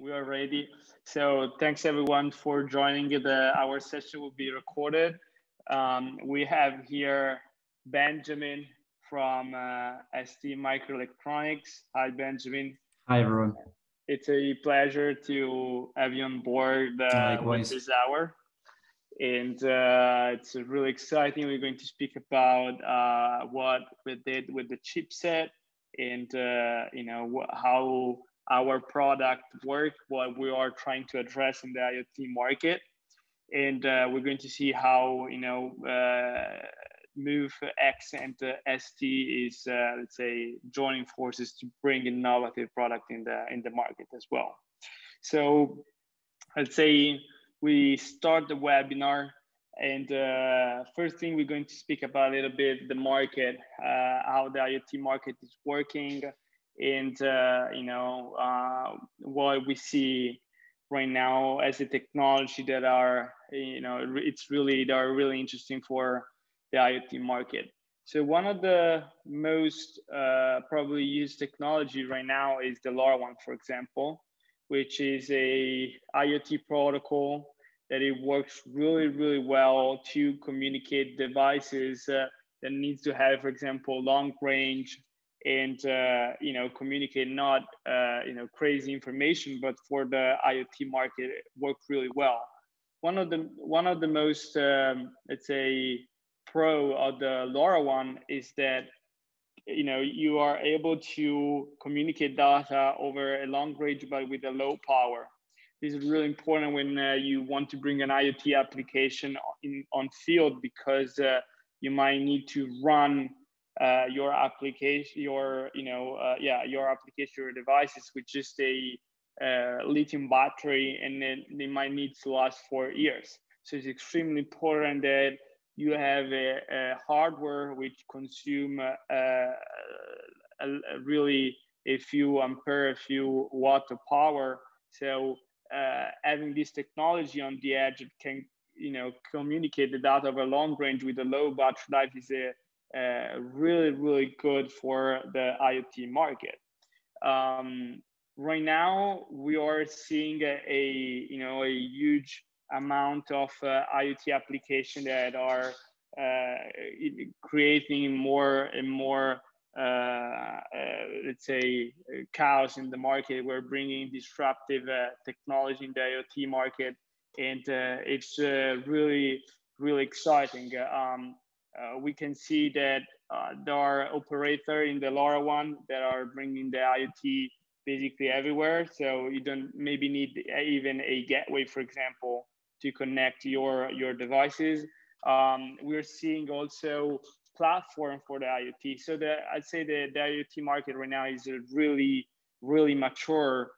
We are ready. So thanks everyone for joining. Our session will be recorded. We have here Benjamin from STMicroelectronics. Hi, Benjamin. Hi, everyone. It's a pleasure to have you on board with this hour. And it's really exciting. We're going to speak about what we did with the chipset and how our product work, what we are trying to address in the IoT market. And we're going to see how MoveX and ST is let's say joining forces to bring innovative product in the market as well. So let's say we start the webinar, and first thing we're going to speak about a little bit the market, how the IoT market is working, and what we see right now as a technology that are they are really interesting for the IoT market. So one of the most probably used technology right now is the LoRaWAN, for example, which is a IoT protocol that it works really well to communicate devices that needs to have, for example, long range and communicate not crazy information, but for the IoT market it works really well. One of the most let's say pro of the LoRaWAN is that you are able to communicate data over a long range but with a low power. This is really important when you want to bring an IoT application on field, because you might need to run your application, your devices with just a lithium battery, and then they might need to last for years. So it's extremely important that you have a hardware which consume really a few ampere, a few watt of power. So having this technology on the edge, it can communicate the data over long range with a low battery life is really good for the IoT market. Right now we are seeing a huge amount of IoT applications that are creating more and more let's say chaos in the market. We're bringing disruptive technology in the IoT market, and it's really exciting. We can see that there are operators in the LoRaWAN that are bringing the IoT basically everywhere. So you don't maybe need even a gateway, for example, to connect your devices. We're seeing also platform for the IoT. So I'd say the IoT market right now is really mature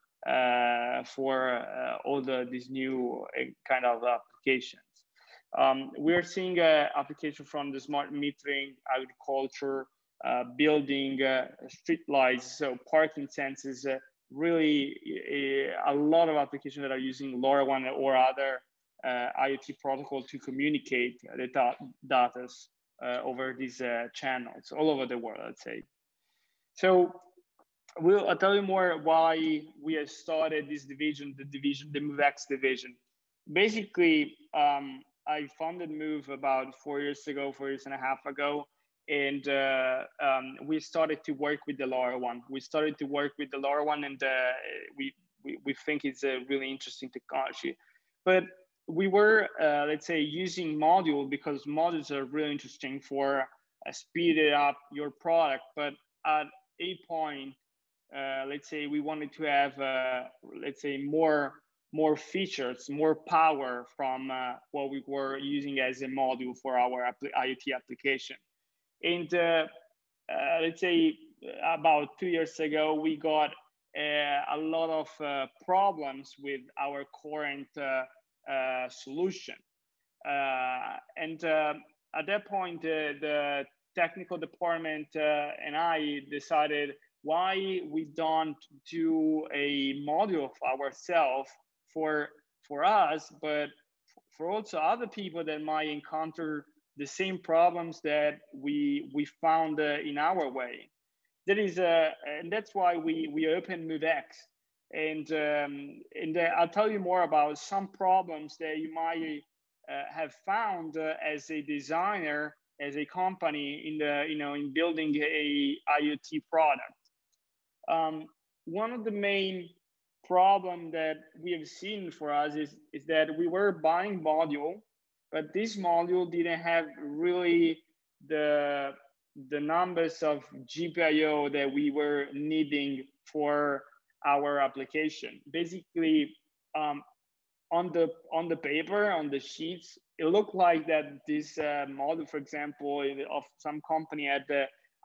for all these new kind of applications. We're seeing application from the smart metering, agriculture, building, street lights, so parking sensors, really a lot of applications that are using LoRaWAN or other IoT protocol to communicate the data over these channels all over the world, I'd say. So I'll tell you more why we have started this division, the MoveX division. Basically, I founded Move about 4 years ago, 4 years and a half ago, and we started to work with the LoRaWAN. And we think it's a really interesting technology. But we were, let's say, using module because modules are really interesting for speeding up your product. But at a point, let's say we wanted to have, let's say, more features, more power from what we were using as a module for our IoT application. And let's say about 2 years ago, we got a lot of problems with our current solution. And at that point, the technical department and I decided why we don't do a module of ourselves for us, but for also other people that might encounter the same problems that we found in our way. That is, and that's why we opened MoveX. And I'll tell you more about some problems that you might have found as a designer, as a company in building a IoT product. One of the main problem that we have seen for us is that we were buying module, but this module didn't have really the numbers of GPIO that we were needing for our application. Basically, on the paper, on the sheets, it looked like that this module, for example, of some company had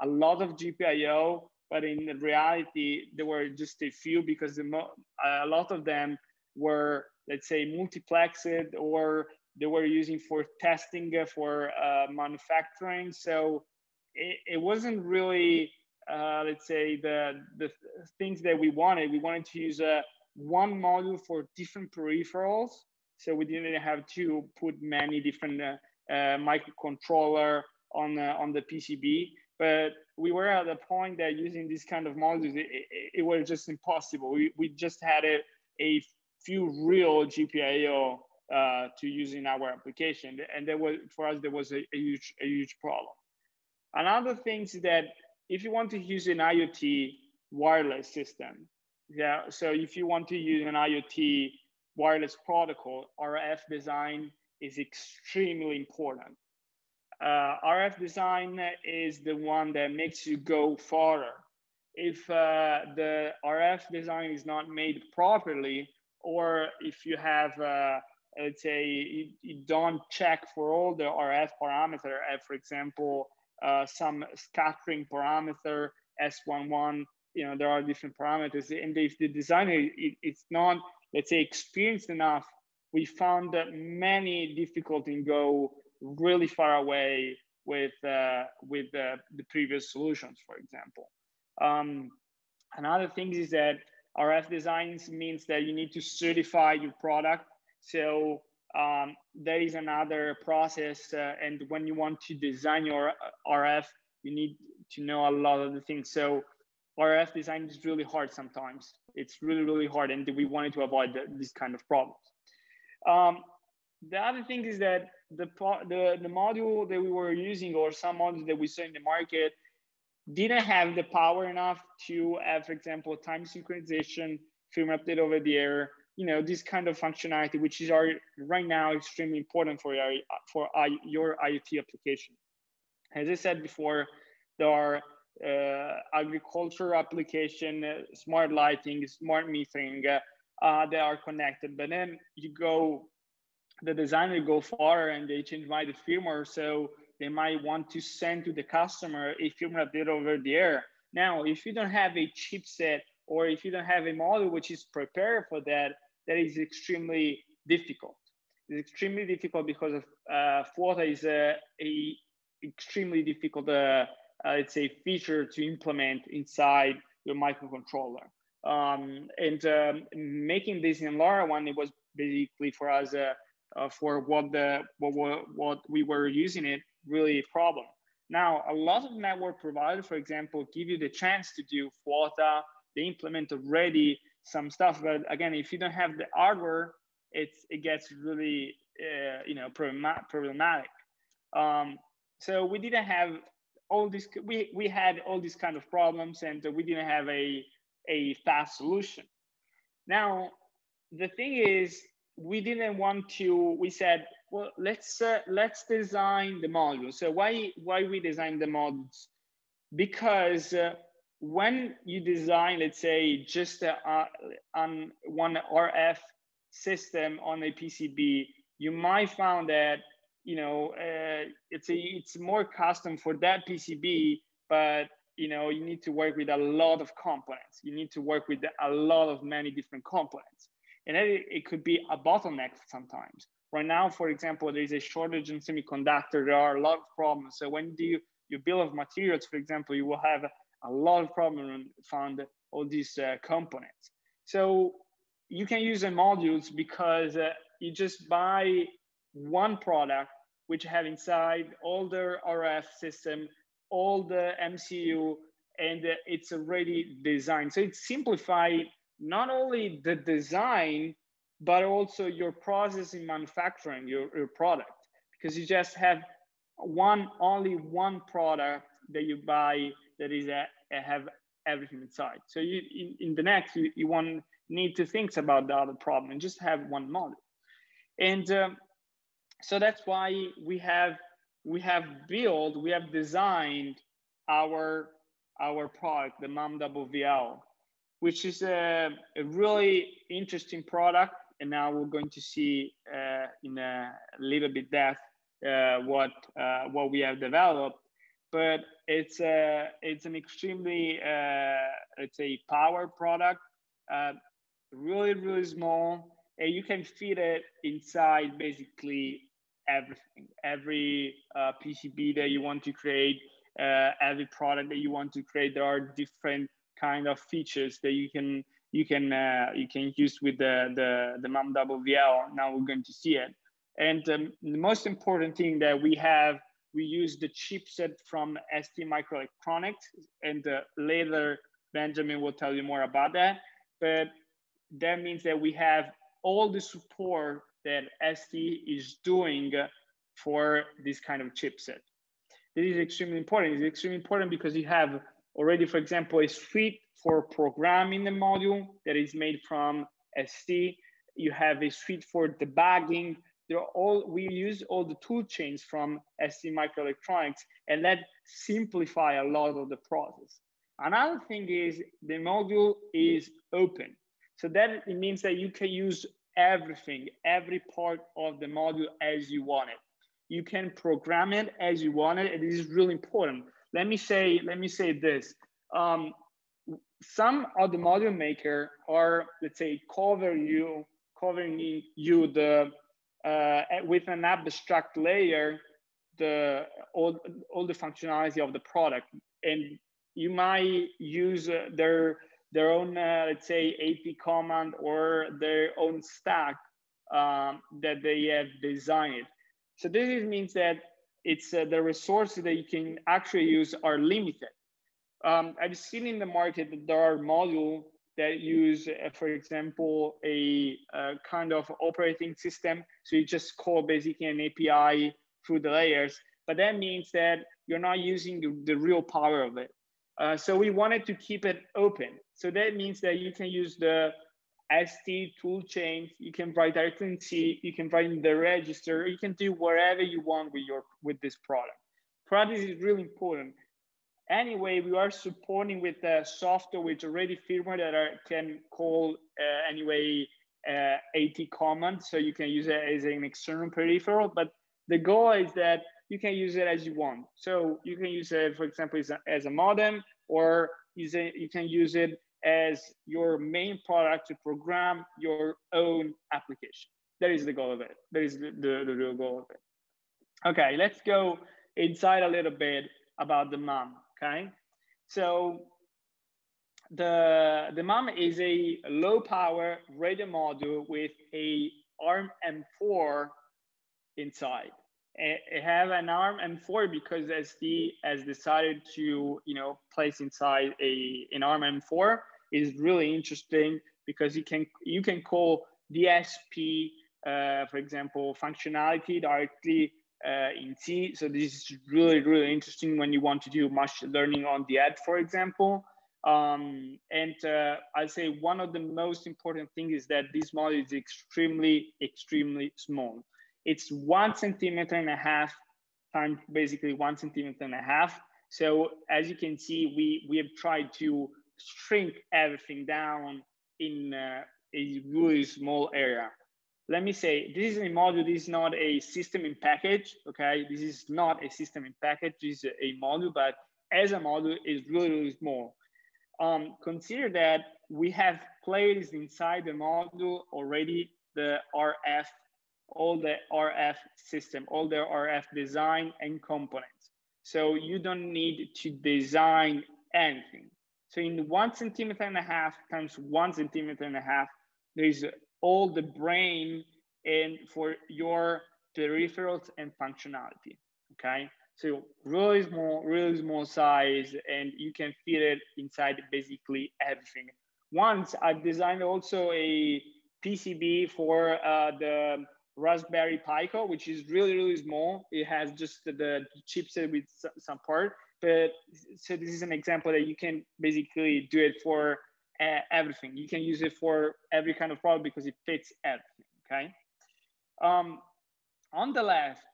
a lot of GPIO, but in reality, there were just a few because a lot of them were, let's say, multiplexed, or they were using for testing for manufacturing. So it wasn't really, let's say, the things that we wanted. We wanted to use one module for different peripherals. So we didn't have to put many different microcontroller on the PCB. But we were at a point that using this kind of modules, it was just impossible. We just had a few real GPIO to use in our application. And for us, there was a huge problem. Another thing is that if you want to use an IoT wireless system, so if you want to use an IoT wireless protocol, RF design is extremely important. RF design is the one that makes you go farther. If the RF design is not made properly, or if you have, let's say, you don't check for all the RF parameter, for example, some scattering parameter, S11, there are different parameters. And if the designer it's not, let's say, experienced enough, we found that many difficulties go really far away with the previous solutions, for example. Another thing is that RF designs means that you need to certify your product. So that is another process. And when you want to design your RF, you need to know a lot of the things. So RF design is really hard sometimes. It's really, really hard. And we wanted to avoid this kind of problems. The other thing is that the module that we were using, or some modules that we saw in the market, didn't have the power enough to have, for example, time synchronization, firmware update over the air, this kind of functionality, which is right now extremely important for your IoT application. As I said before, there are agriculture application, smart lighting, smart metering, they are connected. But then the designer go far and they change the firmware, so they might want to send to the customer a firmware update over the air. Now, if you don't have a chipset, or if you don't have a model which is prepared for that, that is extremely difficult. It's extremely difficult because of FWOTA is a extremely difficult, let's say, feature to implement inside your microcontroller. Making this in LoRaWAN, it was basically for us, for what we were using it, really a problem. Now, a lot of network providers, for example, give you the chance to do FWOTA. They implement already some stuff, but again, if you don't have the hardware, it gets really problematic. So we didn't have all this. We had all these kind of problems, and we didn't have a fast solution. Now, the thing is, we didn't want to. We said, well, let's design the module. So why we design the modules? Because when you design, let's say, just on one RF system on a PCB, you might find that it's more custom for that PCB, but you need to work with a lot of components. You need to work with a lot of many different components, and it could be a bottleneck sometimes. Right now, for example, there is a shortage in semiconductor. There are a lot of problems. So when you bill of materials, for example, you will have a lot of problems when you find all these components. So you can use the modules because you just buy one product which have inside all the RF system, all the MCU, and it's already designed. So it's simplified not only the design, but also your process in manufacturing your product, because you just have only one product that you buy that is have everything inside. So you in the next you won't need to think about the other problem and just have one model. And so that's why we have designed our product, the MAMWLExx, which is a really interesting product. And now we're going to see in a little bit depth what we have developed. But it's an extremely let's say power product, really small, and you can fit it inside basically everything, every PCB that you want to create, every product that you want to create. There are different kind of features that you can use with the MAMWLExx. Now we're going to see it. And the most important thing that we use the chipset from STMicroelectronics, and later Benjamin will tell you more about that. But that means that we have all the support that ST is doing for this kind of chipset. This is extremely important. It's extremely important because you have already, for example, a suite for programming the module that is made from ST. You have a suite for debugging. We use all the tool chains from STMicroelectronics, and that simplify a lot of the process. Another thing is the module is open. So that it means that you can use everything, every part of the module as you want it. You can program it as you want it, and this is really important. Let me say this. Some of the module maker are, let's say, covering you with an abstract layer all the functionality of the product, and you might use their own let's say AP command or their own stack that they have designed. So this means that it's the resources that you can actually use are limited. I've seen in the market that there are modules that use, for example, a kind of operating system. So you just call basically an API through the layers, but that means that you're not using the real power of it. So we wanted to keep it open. So that means that you can use the ST tool chain, you can write directly in C, you can write in the register, you can do whatever you want with this product. Product is really important. Anyway, we are supporting with software with already firmware that can call anyway AT command, so you can use it as an external peripheral. But the goal is that you can use it as you want. So you can use it, for example, as a modem, or you can use it as your main product to program your own application. That is the goal of it. That is the real goal of it. Okay, let's go inside a little bit about the MAM. Okay, so the MAM is a low power radio module with a ARM M4 inside. It have an ARM M4 because ST has decided to place inside an ARM M4. Is really interesting because you can call DSP, for example, functionality directly in C. So this is really interesting when you want to do machine learning on the edge, for example. I'd say one of the most important things is that this module is extremely small. It's 1.5 centimeters times basically 1.5 centimeters. So as you can see, we have tried to shrink everything down in a really small area. Let me say, this is a module, this is not a system in package, okay? This is not a system in package, this is a module, but as a module, it's really small. Consider that we have placed inside the module already the RF, all the RF system, all the RF design and components. So you don't need to design anything. So in 1.5 centimeters times 1.5 centimeters, there is all the brain and for your peripherals and functionality, okay? So really small size, and you can fit it inside basically everything. Once I've designed also a PCB for the Raspberry Pico, which is really small. It has just the chipset with some part. But so this is an example that you can basically do it for everything. You can use it for every kind of product because it fits everything. Okay. On the left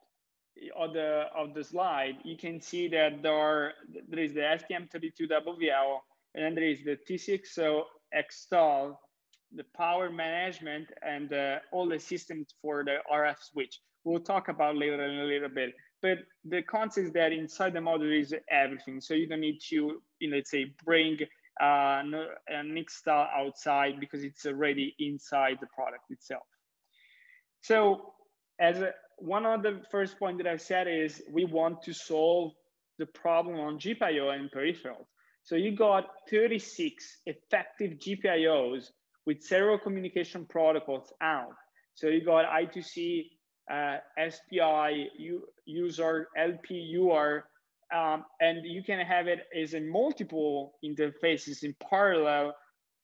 of the slide, you can see that there is the STM32WL, and then there is the T6XL, the power management, and all the systems for the RF switch. We'll talk about later in a little bit. But the concept is that inside the module is everything. So you don't need to, let's say, bring a NIC style outside because it's already inside the product itself. So as one of the first point that I said is we want to solve the problem on GPIO and peripherals. So you got 36 effective GPIOs with serial communication protocols out. So you got I2C, SPI, user, LPWAN, and you can have it as in multiple interfaces in parallel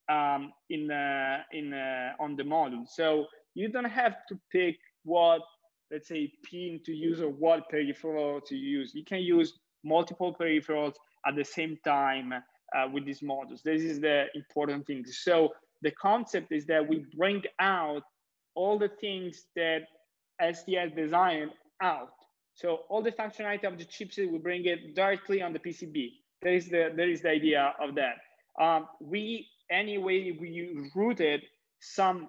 on the module. So you don't have to pick what, let's say, pin to use or what peripheral to use. You can use multiple peripherals at the same time with these modules. This is the important thing. So the concept is that we bring out all the things that ST designed out. So all the functionality of the chipset, we bring it directly on the PCB. There is the idea of that. We routed some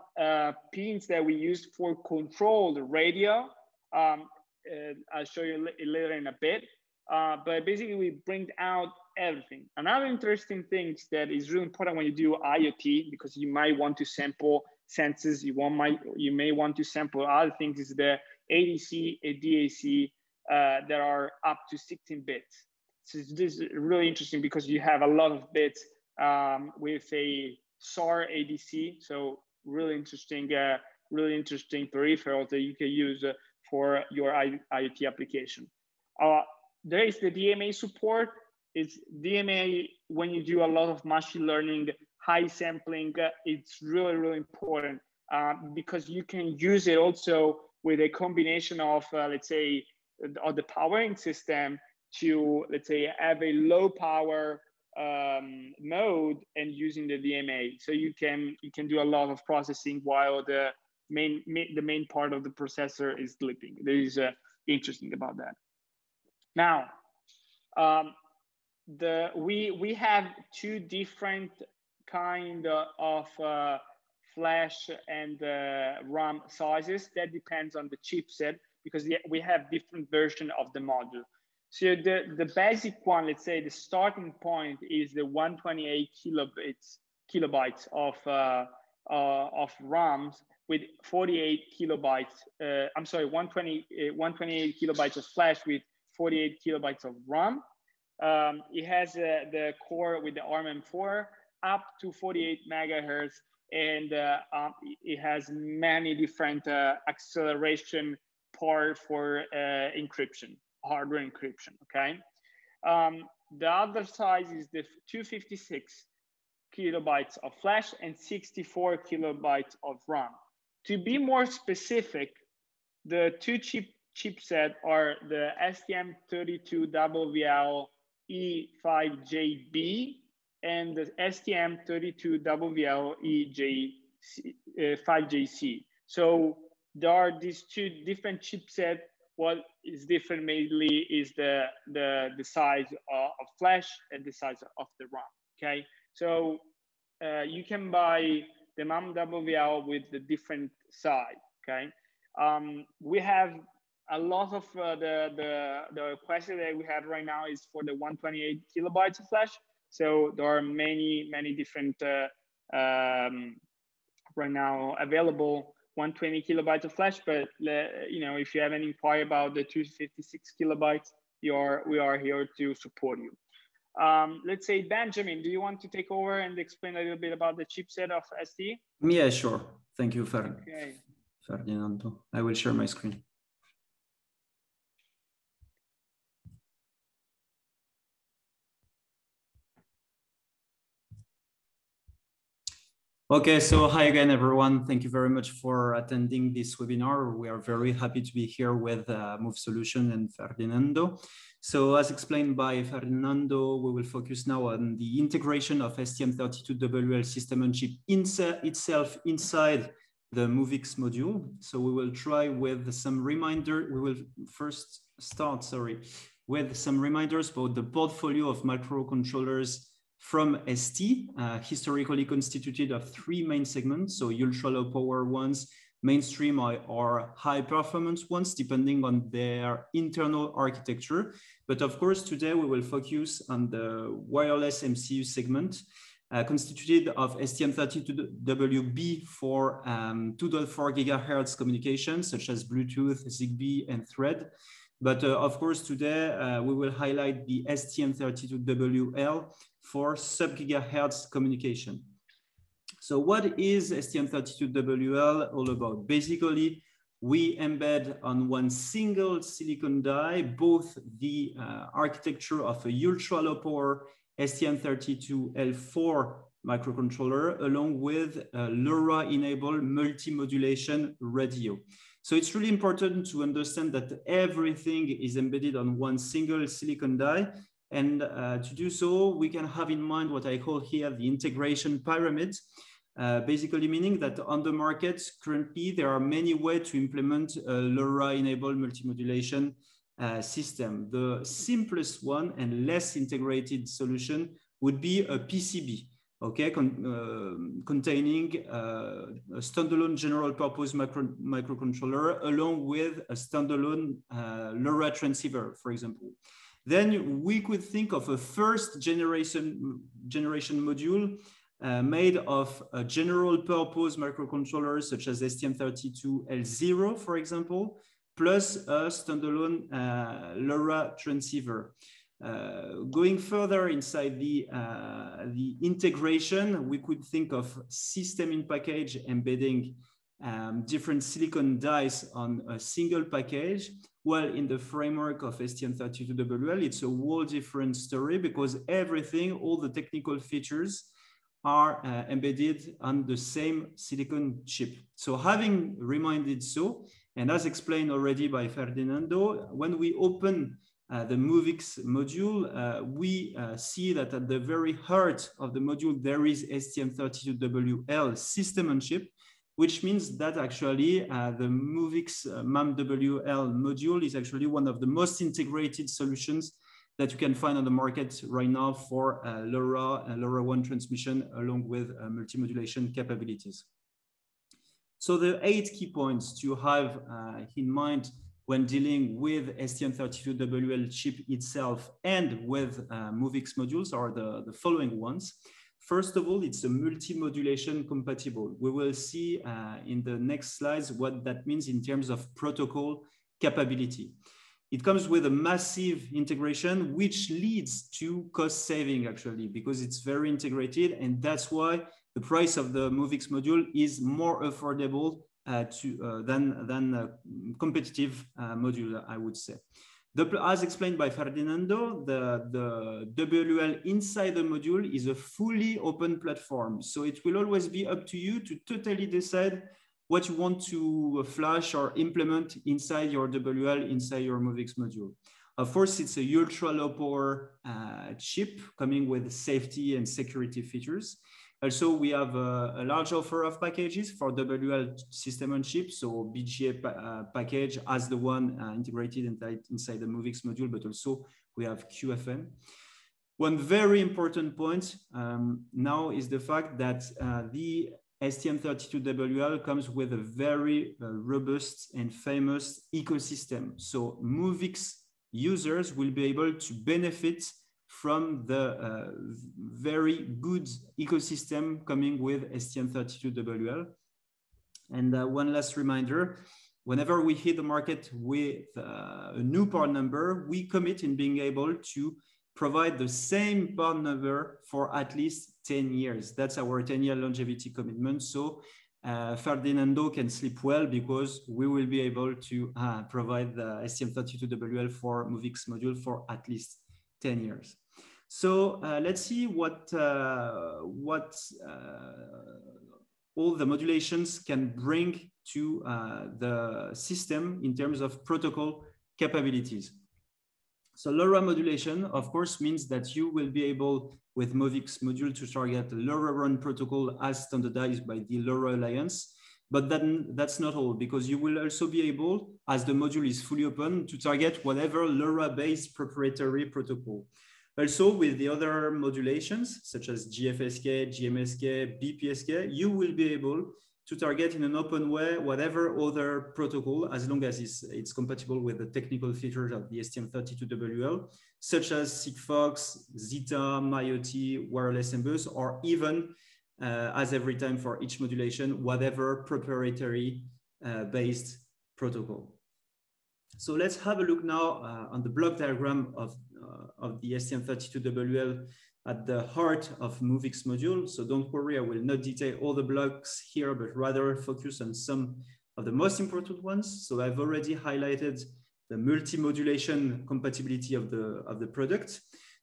pins that we used for control the radio. I'll show you later in a bit. But basically, we bring out everything. Another interesting thing that is really important when you do IoT, because you might want to sample sensors, you may want to sample other things, is the ADC and DAC that are up to 16 bits. So this is really interesting because you have a lot of bits with a SAR ADC. So really interesting peripherals that you can use for your IoT application. There is the DMA support. It's DMA when you do a lot of machine learning, high sampling. It's really important because you can use it also with a combination of let's say of the powering system to, let's say, have a low power mode and using the DMA. So you can do a lot of processing while the main part of the processor is sleeping. There is interesting about that. Now, we have two different kind of flash and RAM sizes. That depends on the chipset because we have different version of the module. So the basic one, let's say the starting point is the 128 kilobytes of RAMs with 48 kilobytes. I'm sorry, 128 kilobytes of flash with 48 kilobytes of RAM. It has the core with the ARM4 up to 48 megahertz, and it has many different acceleration part for encryption, hardware encryption. Okay. The other size is the 256 kilobytes of flash and 64 kilobytes of RAM. To be more specific, the two chipset are the STM32WL E5JB and the STM32WL E5JC. So there are these two different chipsets. What is different mainly is the size of flash and the size of the RAM. Okay, so you can buy the MAMWLExx with the different size. Okay, we have a lot of the question that we have right now is for the 128 kilobytes of flash. So there are many different right now available 120 kilobytes of flash, but you know, if you have any inquiry about the 256 kilobytes, we are here to support you. Let's say, Benjamin, do you want to take over and explain a little bit about the chipset of ST? Yeah, sure. Thank you, Ferdinando. I will share my screen. Okay, so hi again, everyone. Thank you very much for attending this webinar. We are very happy to be here with MoveSolution and Ferdinando. So as explained by Ferdinando, we will focus now on the integration of STM32WL system on chip itself inside the MoveX module. So we will try with some reminder. We will first start, with some reminders about the portfolio of microcontrollers from ST, historically constituted of three main segments, so ultra-low power ones, mainstream or high performance ones, depending on their internal architecture. But of course, today we will focus on the wireless MCU segment, constituted of STM32WB for 2.4 gigahertz communication, such as Bluetooth, Zigbee, and Thread. But of course, today we will highlight the STM32WL for sub-gigahertz communication. So what is STM32WL all about? Basically, we embed on one single silicon die both the architecture of a ultra-low power STM32L4 microcontroller along with a LoRa-enabled multi-modulation radio. So it's really important to understand that everything is embedded on one single silicon die. And to do so, we can have in mind what I call here the integration pyramid, basically meaning that on the market currently, there are many ways to implement a LoRa-enabled multimodulation system. The simplest one and less integrated solution would be a PCB. Okay, containing a standalone general purpose microcontroller along with a standalone LoRa transceiver, for example. Then we could think of a first generation module made of a general purpose microcontrollers such as STM32L0, for example, plus a standalone LoRa transceiver. Going further inside the integration, we could think of system in package embedding different silicon dies on a single package. Well, in the framework of STM32WL, it's a whole different story because everything, all the technical features are embedded on the same silicon chip. So having reminded so, and as explained already by Ferdinando, when we open the MoveX module, we see that at the very heart of the module, there is STM32WL system on chip, which means that actually the MoveX MAMWLExx module is actually one of the most integrated solutions that you can find on the market right now for LoRaWAN transmission along with multimodulation capabilities. So the 8 key points to have in mind when dealing with STM32WL chip itself and with MoveX modules are the following ones. First of all, it's a multi-modulation compatible. We will see in the next slides what that means in terms of protocol capability. It comes with a massive integration, which leads to cost saving actually, because it's very integrated. And that's why the price of the MoveX module is more affordable than a competitive module, I would say. As explained by Ferdinando, the WL inside the module is a fully open platform. So it will always be up to you to totally decide what you want to flash or implement inside your WL, inside your MoveX module. Of course, it's a ultra low power chip coming with safety and security features. Also, we have a large offer of packages for WL system on chip. So BGA package as the one integrated inside the MoveX module, but also we have QFN. One very important point now is the fact that the STM32WL comes with a very robust and famous ecosystem. So MoveX users will be able to benefit from the very good ecosystem coming with STM32WL. And one last reminder, whenever we hit the market with a new part number, we commit in being able to provide the same part number for at least 10 years. That's our 10-year longevity commitment. So Ferdinando can sleep well because we will be able to provide the STM32WL for MoveX module for at least 10 years. So let's see what all the modulations can bring to the system in terms of protocol capabilities. So LoRa modulation, of course, means that you will be able, with MoveX module, to target the LoRaWAN protocol as standardized by the LoRa Alliance. But then that's not all, because you will also be able, as the module is fully open, to target whatever LoRa-based proprietary protocol. Also, with the other modulations, such as GFSK, GMSK, BPSK, you will be able to target in an open way whatever other protocol, as long as it's compatible with the technical features of the STM32WL, such as Sigfox, Zeta, MyOT, wireless M-Bus, or even, as every time for each modulation, whatever proprietary based protocol. So let's have a look now on the block diagram of the STM32WL at the heart of MoveX module. So don't worry, I will not detail all the blocks here, but rather focus on some of the most important ones. So I've already highlighted the multi-modulation compatibility of the product,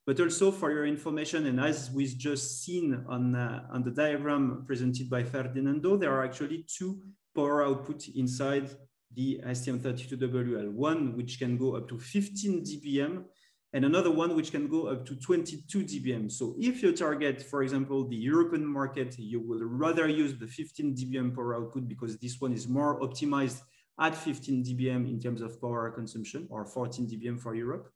but also for your information, and as we've just seen on the diagram presented by Ferdinando, there are actually two power outputs inside the STM32WL, one which can go up to 15 dBm, and another one which can go up to 22 dBm. So if you target, for example, the European market, you will rather use the 15 dBm power output because this one is more optimized at 15 dBm in terms of power consumption, or 14 dBm for Europe.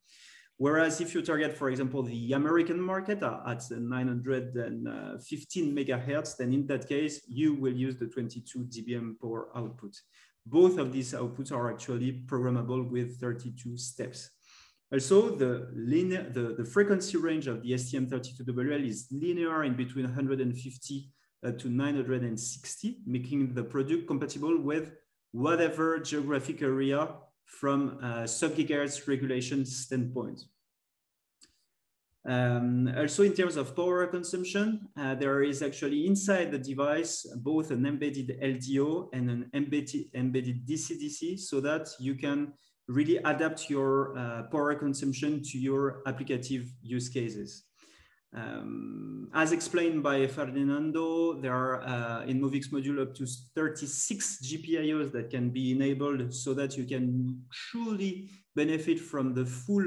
Whereas if you target, for example, the American market at 915 megahertz, then in that case, you will use the 22 dBm power output. Both of these outputs are actually programmable with 32 steps. Also, the frequency range of the STM32WL is linear in between 150 to 960, making the product compatible with whatever geographic area from a sub-gigahertz regulation standpoint. Also, in terms of power consumption, there is actually inside the device both an embedded LDO and an embedded DC-DC, so that you can really adapt your power consumption to your applicative use cases. As explained by Ferdinando, there are in MoveX module up to 36 GPIOs that can be enabled so that you can truly benefit from the full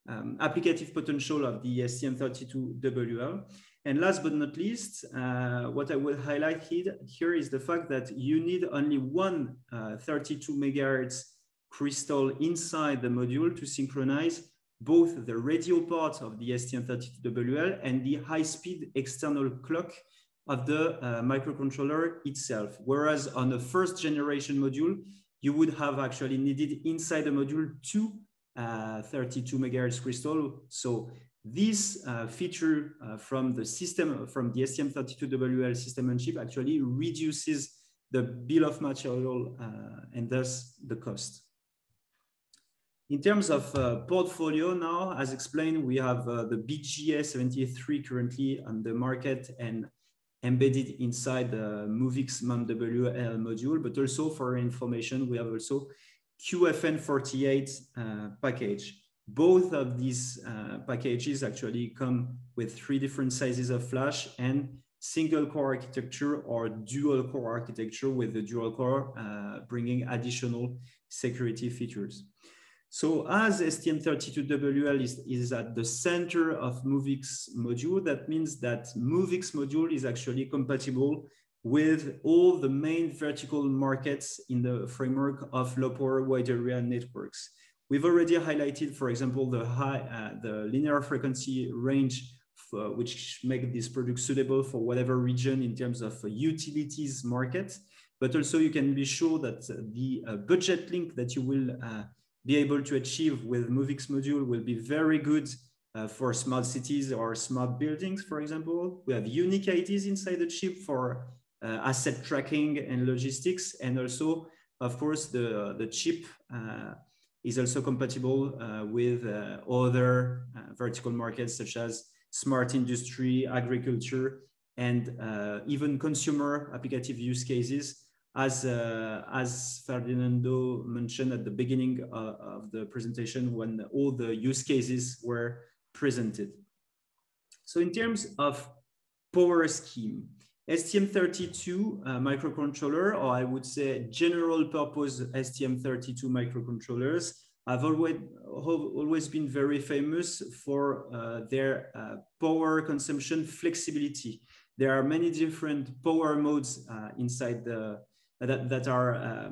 applicative potential of the STM32WL. And last but not least, what I will highlight here is the fact that you need only one 32 megahertz crystal inside the module to synchronize both the radio part of the STM32WL and the high-speed external clock of the microcontroller itself. Whereas on the first generation module, you would have actually needed inside the module two 32 megahertz crystal. So this feature from the system, from the STM32WL system on chip, actually reduces the bill of material and thus the cost. In terms of portfolio now, as explained, we have the BGA73 currently on the market and embedded inside the MoveX MAMWLExx module, but also for information, we have also QFN48 package. Both of these packages actually come with 3 different sizes of flash and single core architecture or dual core architecture, with the dual core bringing additional security features. So as STM32WL is at the center of MoveX module, that means that MoveX module is actually compatible with all the main vertical markets in the framework of low power wide area networks. We've already highlighted, for example, the linear frequency range, which make this product suitable for whatever region in terms of utilities market. But also you can be sure that the budget link that you will be able to achieve with MoveX module will be very good for smart cities or smart buildings, for example. We have unique IDs inside the chip for asset tracking and logistics. And also, of course, the chip is also compatible with other vertical markets such as smart industry, agriculture, and even consumer applicative use cases, as Ferdinando mentioned at the beginning of the presentation when all the use cases were presented. So in terms of power scheme, STM32 microcontroller, or I would say general purpose STM32 microcontrollers, have always been very famous for their power consumption flexibility. There are many different power modes inside that are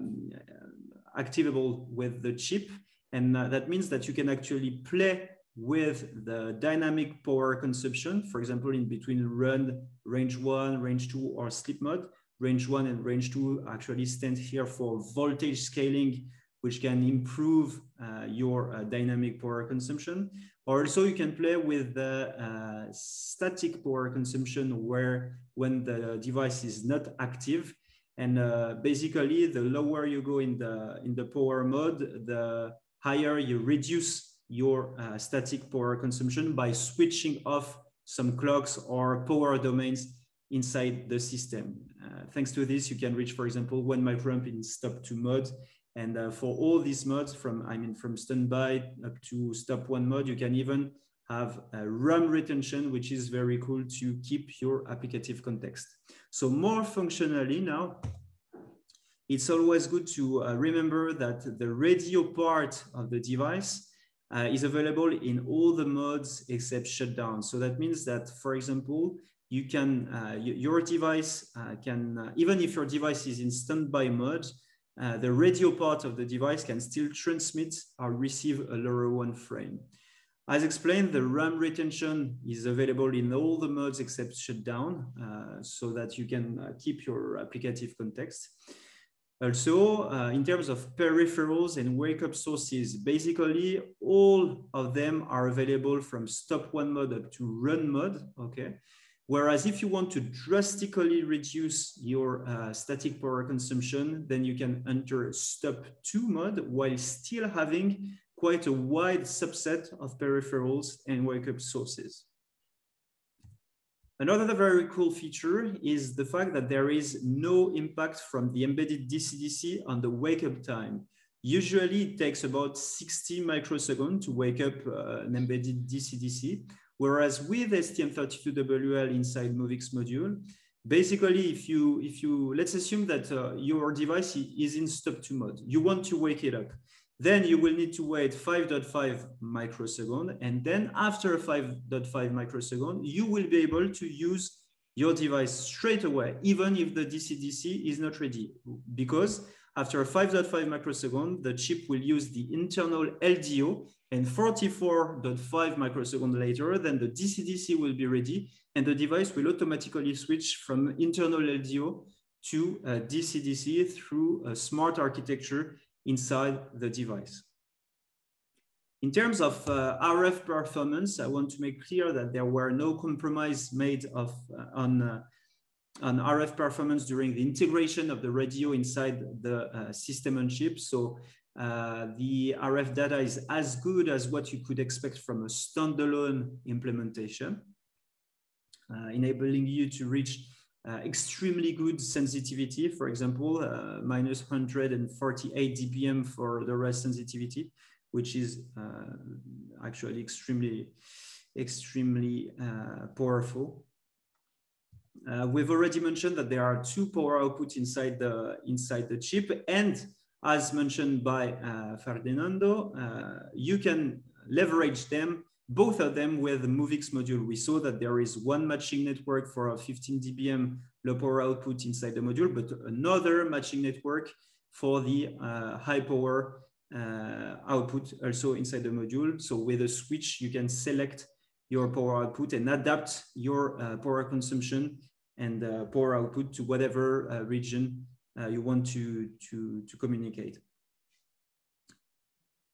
activable with the chip. And that means that you can actually play with the dynamic power consumption, for example, in between run, range 1, range 2, or sleep mode. Range 1 and range 2 actually stand here for voltage scaling, which can improve your dynamic power consumption. Or also you can play with the static power consumption, where when the device is not active. And basically, the lower you go in the power mode, the higher you reduce your static power consumption by switching off some clocks or power domains inside the system. Thanks to this, you can reach, for example, 1 microamp in stop 2 mode. And for all these modes, from standby up to stop 1 mode, you can even have a RAM retention, which is very cool to keep your applicative context. So more functionally now, it's always good to remember that the radio part of the device is available in all the modes except shutdown. So that means that, for example, you can, your device can, even if your device is in standby mode, the radio part of the device can still transmit or receive a LoRaWAN frame. As explained, the RAM retention is available in all the modes except shutdown, so that you can keep your applicative context. Also, in terms of peripherals and wake-up sources, basically all of them are available from stop 1 mode up to run mode, okay? Whereas if you want to drastically reduce your static power consumption, then you can enter stop 2 mode while still having quite a wide subset of peripherals and wake-up sources. Another very cool feature is the fact that there is no impact from the embedded DC-DC on the wake-up time. Usually it takes about 60 microseconds to wake up an embedded DC-DC, whereas with STM32WL inside MoveX module, basically if you let's assume that your device is in stop 2 mode, you want to wake it up. Then you will need to wait 5.5 microseconds. And then after 5.5 microseconds, you will be able to use your device straight away, even if the DC-DC is not ready. Because after 5.5 microseconds, the chip will use the internal LDO, and 44.5 microseconds later, then the DC-DC will be ready, and the device will automatically switch from internal LDO to DC-DC through a smart architecture inside the device. In terms of RF performance, I want to make clear that there were no compromise made on RF performance during the integration of the radio inside the system on chip. So the RF data is as good as what you could expect from a standalone implementation, enabling you to reach extremely good sensitivity, for example, minus 148 dBm for the rest sensitivity, which is actually extremely powerful. We've already mentioned that there are 2 power outputs inside the chip, and as mentioned by Ferdinando, you can leverage them, both of them, with the MoveX module. We saw that there is one matching network for a 15 dBm low power output inside the module, but another matching network for the high power output also inside the module. So with a switch, you can select your power output and adapt your power consumption and power output to whatever region you want to communicate.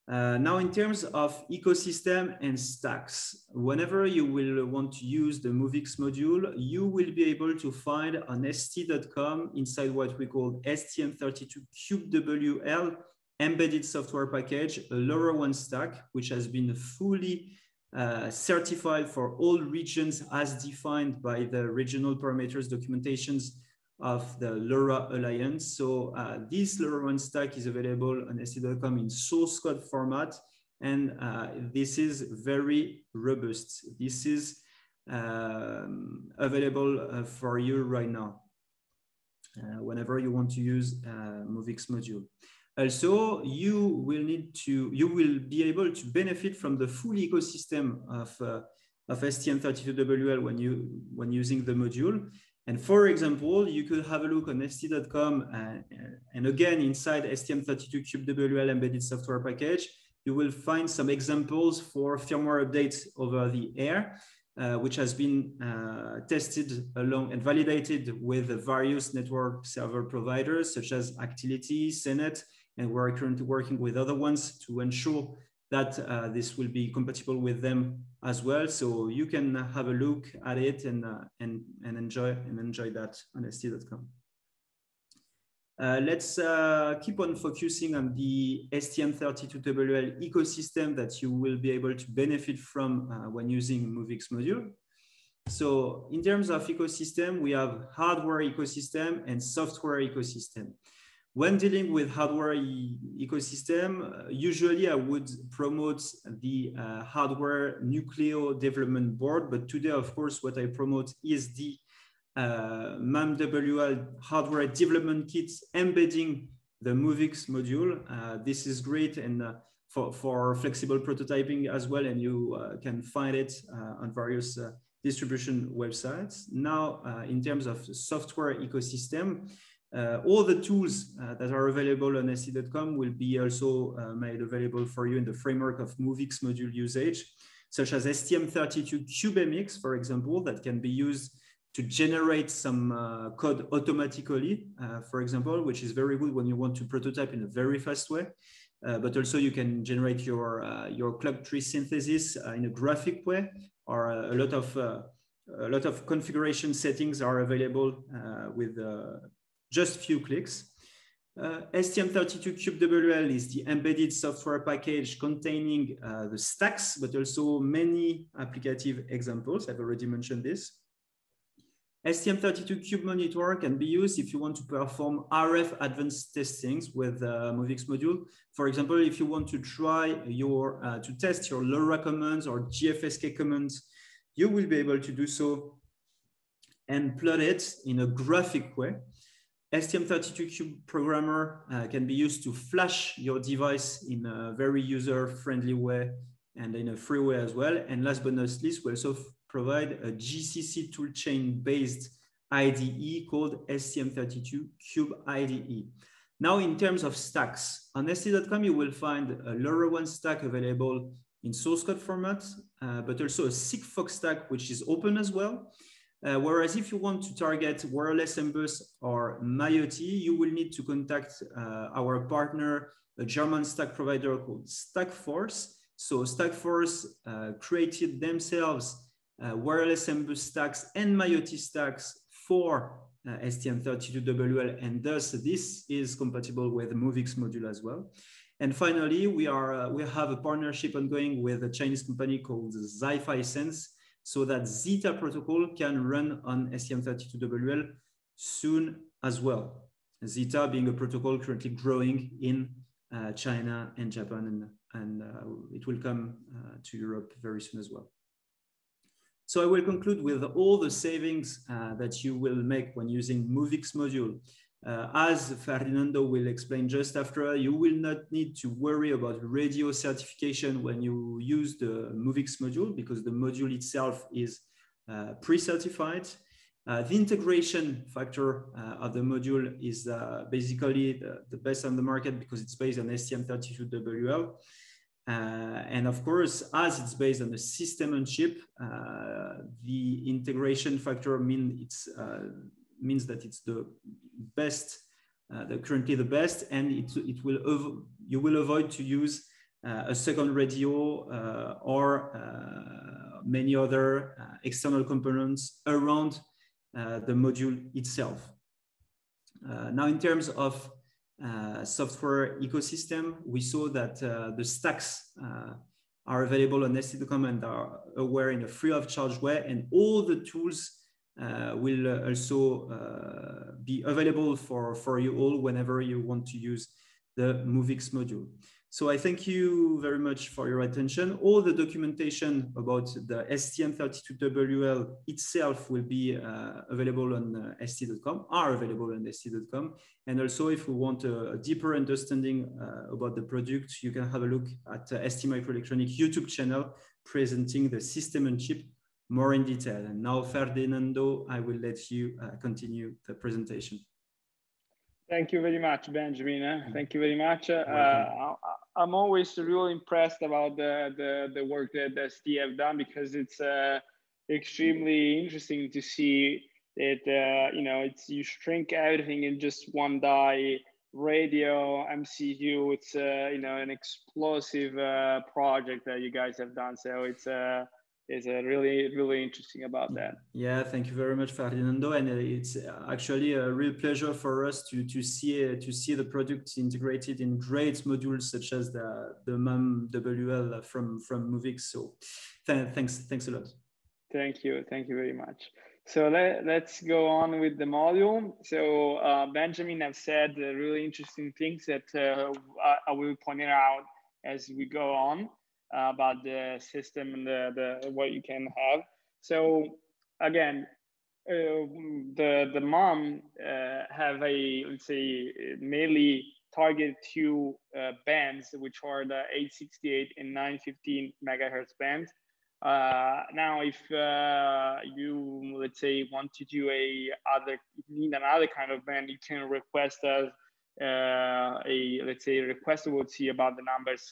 Now, in terms of ecosystem and stacks, whenever you will want to use the MoveX module, you will be able to find on st.com inside what we call STM32WL embedded software package, a LoRaWAN stack, which has been fully certified for all regions as defined by the regional parameters documentations of the LoRa Alliance. So this LoRaWAN stack is available on st.com in source code format, and this is very robust. This is available for you right now whenever you want to use MoveX module. Also, you will be able to benefit from the full ecosystem of STM32WL when using the module. And for example, you could have a look on st.com and again, inside STM32WL embedded software package, you will find some examples for firmware updates over the air, which has been tested along and validated with various network server providers such as Actility, Senet, and we're currently working with other ones to ensure that this will be compatible with them as well. So you can have a look at it and enjoy that on st.com. Let's keep on focusing on the STM32WL ecosystem that you will be able to benefit from when using MoveX module. So in terms of ecosystem, we have hardware ecosystem and software ecosystem. When dealing with hardware ecosystem, usually I would promote the hardware Nucleo development board, but today, of course, what I promote is the MAMWLExx hardware development kits embedding the MoveX module. This is great and for flexible prototyping as well, and you can find it on various distribution websites. Now, in terms of software ecosystem, all the tools that are available on st.com will be also made available for you in the framework of MoveX module usage, such as STM32CubeMX, for example, that can be used to generate some code automatically, for example, which is very good when you want to prototype in a very fast way. But also you can generate your clock tree synthesis in a graphic way, or a lot of configuration settings are available with just few clicks. STM32WL is the embedded software package containing the stacks, but also many applicative examples. I've already mentioned this. STM32Cube monitor can be used if you want to perform RF advanced testings with MoveX module. For example, if you want to try to test your LoRa commands or GFSK commands, you will be able to do so and plot it in a graphic way. STM32Cube programmer can be used to flash your device in a very user-friendly way and in a free way as well. And last but not least, we also provide a GCC toolchain-based IDE called STM32Cube IDE. Now, in terms of stacks, on st.com, you will find a LoRaWAN stack available in source code format, but also a Sigfox stack, which is open as well. Whereas if you want to target wireless MBus or MIoT, you will need to contact our partner, a German stack provider called StackForce. So StackForce created themselves wireless MBus stacks and MIoT stacks for STM32WL, and thus this is compatible with the MoveX module as well. And finally, we have a partnership ongoing with a Chinese company called Zi-Fi Sense, so that Zeta protocol can run on STM32WL soon as well. Zeta being a protocol currently growing in China and Japan, and it will come to Europe very soon as well. So I will conclude with all the savings that you will make when using MoveX module. As Ferdinando will explain just after, you will not need to worry about radio certification when you use the MoveX module, because the module itself is pre-certified. The integration factor of the module is basically the best on the market because it's based on STM32WL. And of course, as it's based on a system on chip, the integration factor means that it's the best, currently the best, and you will avoid to use a second radio or many other external components around the module itself. Now, in terms of software ecosystem, we saw that the stacks are available on st.com and are aware in a free of charge way, and all the tools will also be available for you all whenever you want to use the MoveX module. So I thank you very much for your attention. All the documentation about the STM32WL itself will be available on st.com, are available on st.com. And also if we want a deeper understanding about the product, you can have a look at STMicroelectronics YouTube channel presenting the system and chip more in detail. And now, Ferdinando, I will let you continue the presentation. Thank you very much, Benjamin. Thank you very much. I'm always really impressed about the work that ST have done, because it's extremely interesting to see that you shrink everything in just one die, radio, MCU. It's an explosive project that you guys have done. So it's really interesting about that. Yeah, thank you very much, Ferdinando. And it's actually a real pleasure for us to see the product integrated in great modules such as the MAMWLExx from MoveX. So thanks a lot. Thank you very much. So let's go on with the module. So Benjamin have said really interesting things that I will point it out as we go on. About the system and the what you can have. So again, the MOM have a, let's say, mainly target two bands, which are the 868 and 915 megahertz bands. Now, if you, let's say, want to do need another kind of band, you can request us let's say, request. We'll see about the numbers.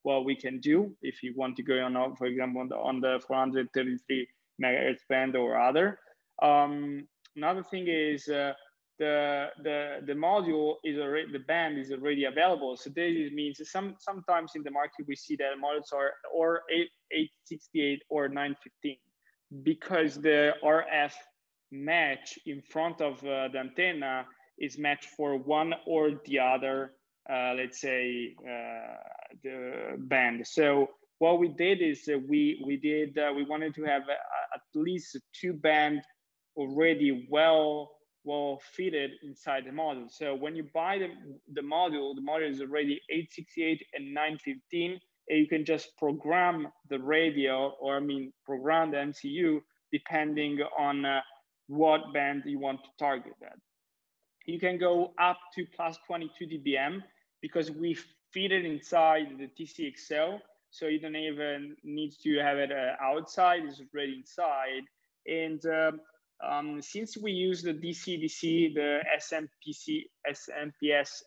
What we can do if you want to go on, for example, on the 433 megahertz band or other. Another thing is the module is already, the band is already available. So this means sometimes in the market we see that modules are or 868 or 915, because the RF match in front of the antenna is matched for one or the other. Let's say the band. So what we did is we wanted to have at least two band already well fitted inside the module. So when you buy the module is already 868 and 915, and you can just program the radio, or program the MCU depending on what band you want to target that. You can go up to plus 22 dBm, because we feed it inside the TCXO, so you don't even need to have it outside, it's already inside. And since we use the DC-DC, the SMPS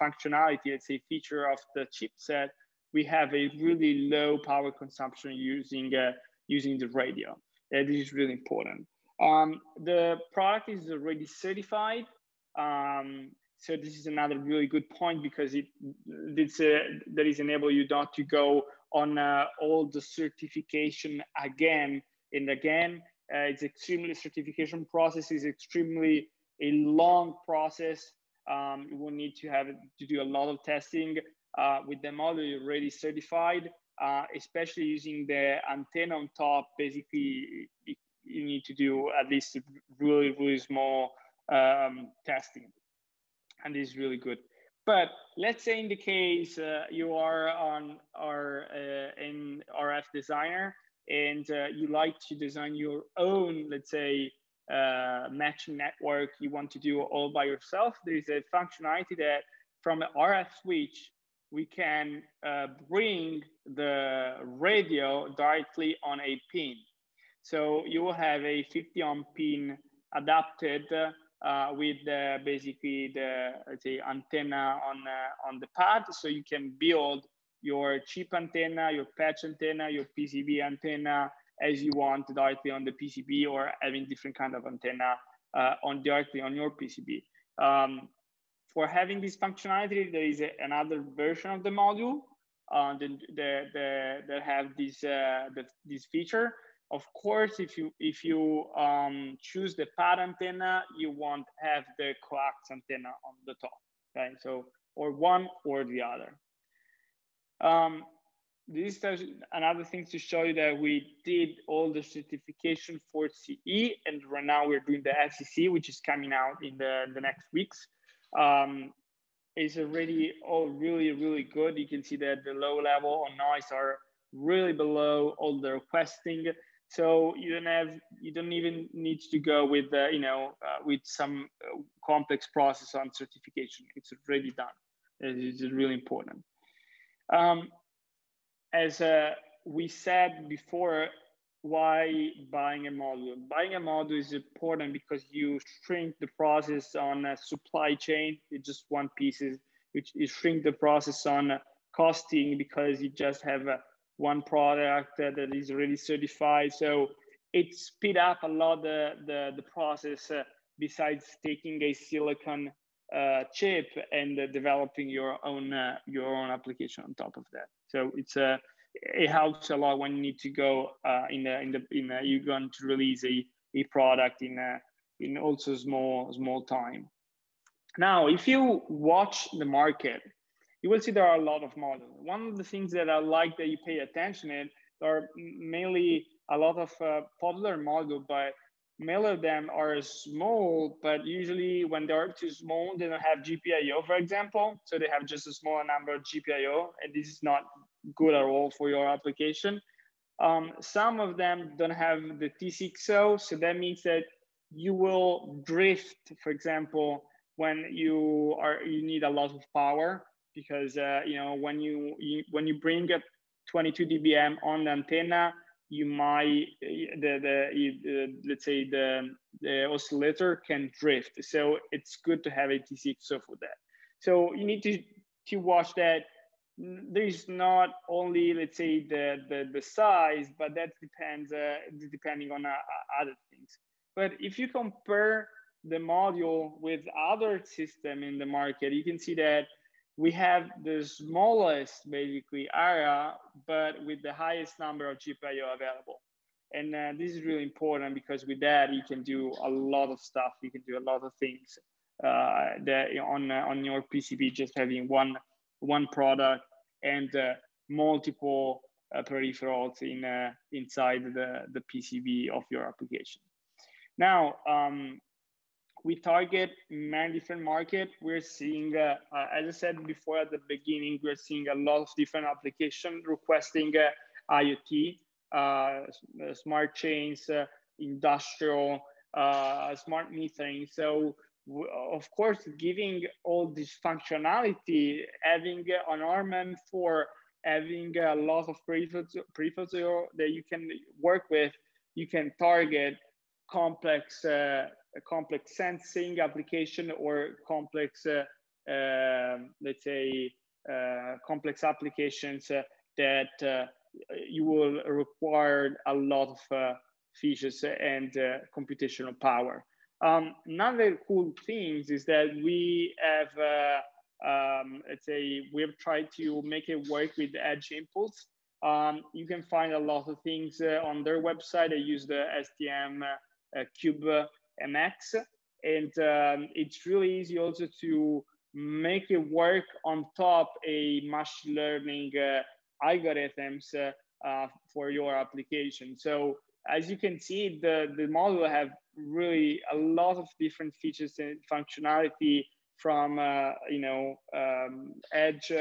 functionality, let's say, feature of the chipset, we have a really low power consumption using the radio. This is really important. The product is already certified. So this is another really good point, because that is enable you not to go on all the certification again and again. It's extremely, certification process is extremely a long process. You will need to do a lot of testing. With the module you're already certified, especially using the antenna on top. Basically, you need to do at least really small testing. And this is really good. But let's say in the case you are in RF designer, and you like to design your own, let's say, matching network. You want to do all by yourself. There is a functionality that from an RF switch, we can bring the radio directly on a pin. So you will have a 50 ohm pin adapted with basically the, let's say, antenna on the pad. So you can build your chip antenna, your patch antenna, your PCB antenna as you want directly on the PCB, or having different kind of antenna directly on your PCB. For having this functionality, there is another version of the module that have this feature. Of course, if you choose the pad antenna, you won't have the coax antenna on the top, okay? So, or one or the other. This is another thing to show you that we did all the certification for CE, and right now we're doing the FCC, which is coming out in the next weeks. is already all really good. You can see that the low level on noise are really below all the requesting. So you don't even need to go with with some complex process on certification. It's already done. It is really important. As we said before, why buying a module? Buying a module is important because you shrink the process on a supply chain. It's just one piece, which you shrink the process on costing because you just have one product that is already certified. So it speed up a lot the process besides taking a silicon chip and developing your own application on top of that. So it helps a lot when you need to go you're going to release a product in also small time. Now, if you watch the market, you will see there are a lot of models. One of the things that I like that you pay attention in are mainly a lot of popular models, but many of them are small, but usually when they are too small, they don't have GPIO, for example. So they have just a small number of GPIO, and this is not good at all for your application. Some of them don't have the T6O, so that means that you will drift, for example, when you need a lot of power, because when you bring a 22 dBm on the antenna, you might let's say the oscillator can drift. So it's good to have a T6O for that. So you need to watch that. There's not only, let's say, the size, but that depends depending on other things. But if you compare the module with other system in the market, you can see that we have the smallest basically area, but with the highest number of GPIO available. And this is really important because with that you can do a lot of stuff. You can do a lot of things that on your PCB, just having one product and multiple peripherals inside the PCB of your application. Now, we target many different markets. We're seeing, as I said before at the beginning, we're seeing a lot of different applications requesting IoT, smart chains, industrial, smart metering. So, of course, giving all this functionality, having an RM4, having a lot of peripherals that you can work with, you can target complex sensing application or complex, let's say, complex applications that you will require a lot of features and computational power. Another cool thing is that we have, let's say, we've tried to make it work with Edge Impulse. You can find a lot of things on their website. I use the STM Cube MX, and it's really easy also to make it work on top a machine learning algorithms for your application. So as you can see, the model have really a lot of different features and functionality, from edge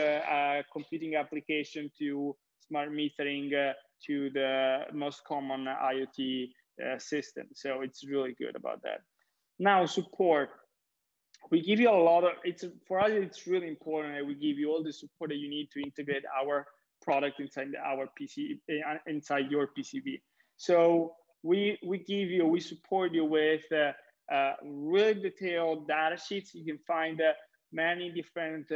computing application to smart metering to the most common IoT system. So it's really good about that. Now, support. We give you a lot of, for us, it's really important that we give you all the support that you need to integrate our product inside our PC, inside your PCB. So we support you with really detailed data sheets. You can find many different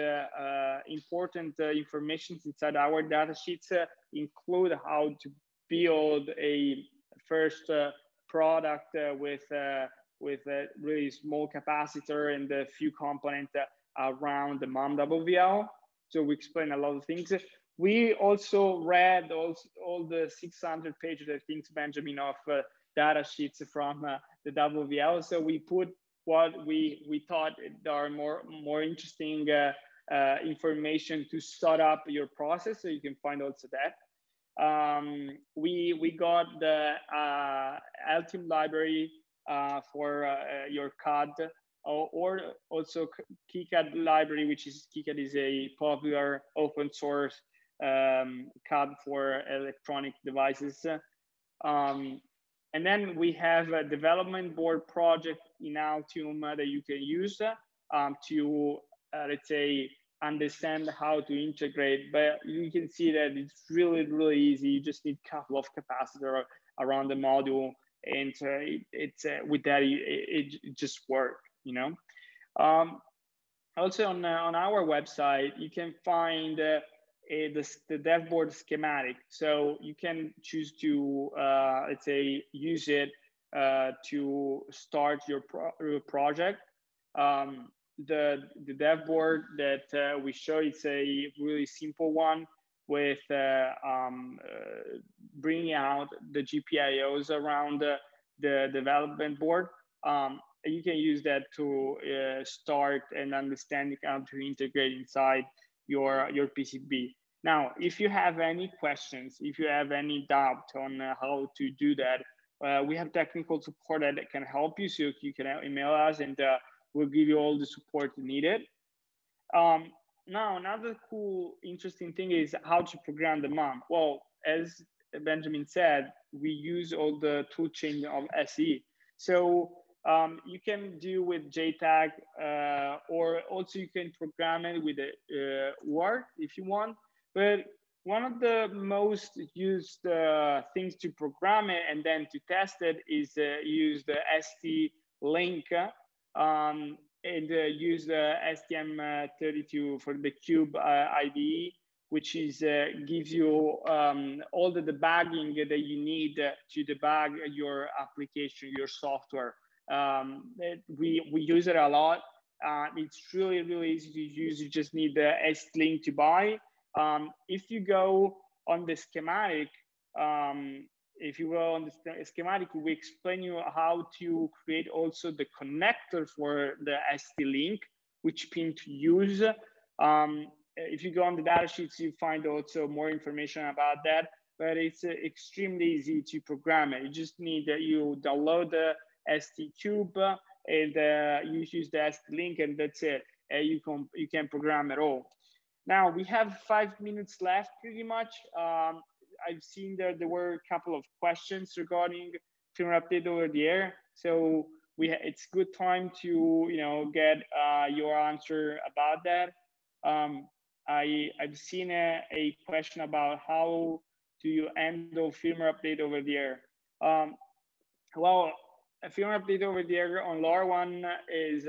important information inside our data sheets, include how to build a first product with a really small capacitor and a few components around the MAMWLExx. So we explain a lot of things. We also read all the 600 pages, I think, Benjamin, of data sheets from the WL. So we put what we thought are more interesting information to start up your process. So you can find also that. We got the Altim Library for your CAD or also Keycard Library, which is Keycard is a popular open source CAD for electronic devices. And then we have a development board project in Altim that you can use to, let's say, understand how to integrate. But you can see that it's really, really easy. You just need a couple of capacitors around the module, and with that, it just works, you know. Also on our website, you can find the dev board schematic. So you can choose to, let's say, use it to start your project. The dev board that we show, it's a really simple one with bringing out the GPIOs around the development board. You can use that to start and understand how to integrate inside your PCB. Now, if you have any questions, if you have any doubt on how to do that, we have technical support that can help you. So you can email us, and we'll give you all the support needed. Now, another cool, interesting thing is how to program the MAM. Well, as Benjamin said, we use all the toolchain of SE. So you can do with JTAG, or also you can program it with Word if you want. But one of the most used things to program it and then to test it is use the SDLink and use the STM32 for the Cube IDE, which is gives you all the debugging that you need to debug your application, your software. We use it a lot. It's really, really easy to use. You just need the SDLink to buy. If you go on the schematic, we explain you how to create also the connector for the SDLink, which pin to use. If you go on the datasheets, you find also more information about that, but it's extremely easy to program it. You just need you download the STCube and you use the SDLink, and that's it. You can program it all. Now we have 5 minutes left, pretty much. I've seen that there were a couple of questions regarding firmware update over the air, so it's good time to get your answer about that. I've seen a question about how do you handle firmware update over the air. Well, a firmware update over the air on LoRaWAN is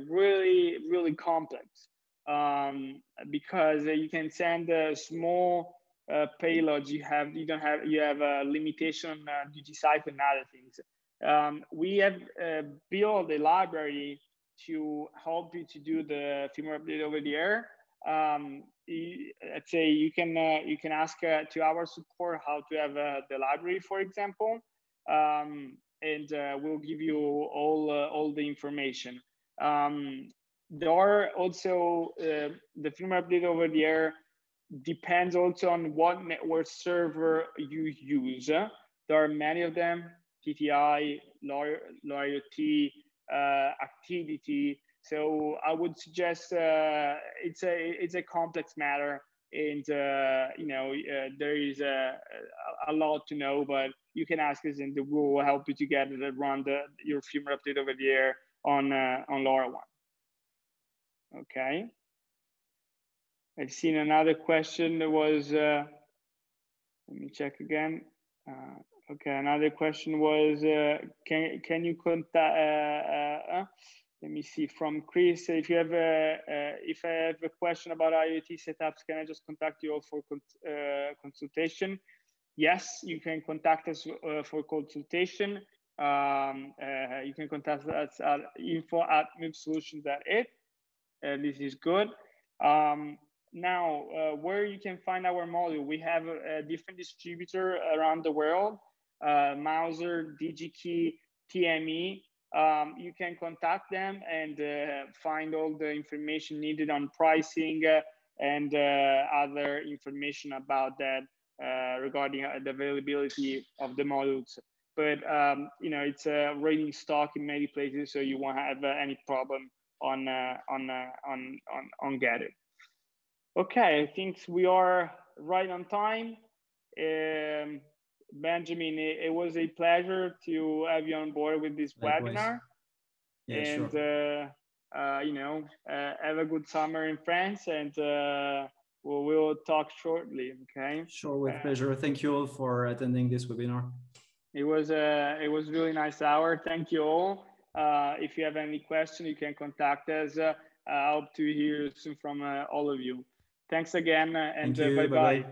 really, really complex because you can send small payloads. You have a limitation duty cycle and other things. We have built a library to help you to do the firmware update over the air. Let's say you can ask to our support how to have the library, for example, and we'll give you all the information. There are also the firmware update over the air depends also on what network server you use. There are many of them: TTI, LoRaWAN, Activity. So I would suggest it's a complex matter, and there is a lot to know, but you can ask us, and we will help you to get it run your firmware update over the air on LoRaWAN. Okay. I've seen another question that was. Let me check again. Okay, another question was, can you contact? Let me see, from Chris. If you have if I have a question about IoT setups, can I just contact you all for consultation? Yes, you can contact us for consultation. You can contact us at info@MoveSolutions.it. This is good. Now, where you can find our module, we have a different distributor around the world, Mouser, DigiKey, TME. You can contact them and find all the information needed on pricing and other information about that regarding the availability of the modules. but you know, it's already in stock in many places, so you won't have any problem on get it. Okay, I think we are right on time. Benjamin, it was a pleasure to have you on board with this webinar. Yeah, and sure. You know, have a good summer in France, and we'll talk shortly. Okay. Sure, with pleasure. Thank you all for attending this webinar. It was really nice hour. Thank you all. If you have any question, you can contact us. I hope to hear soon from all of you. Thanks again, and bye-bye.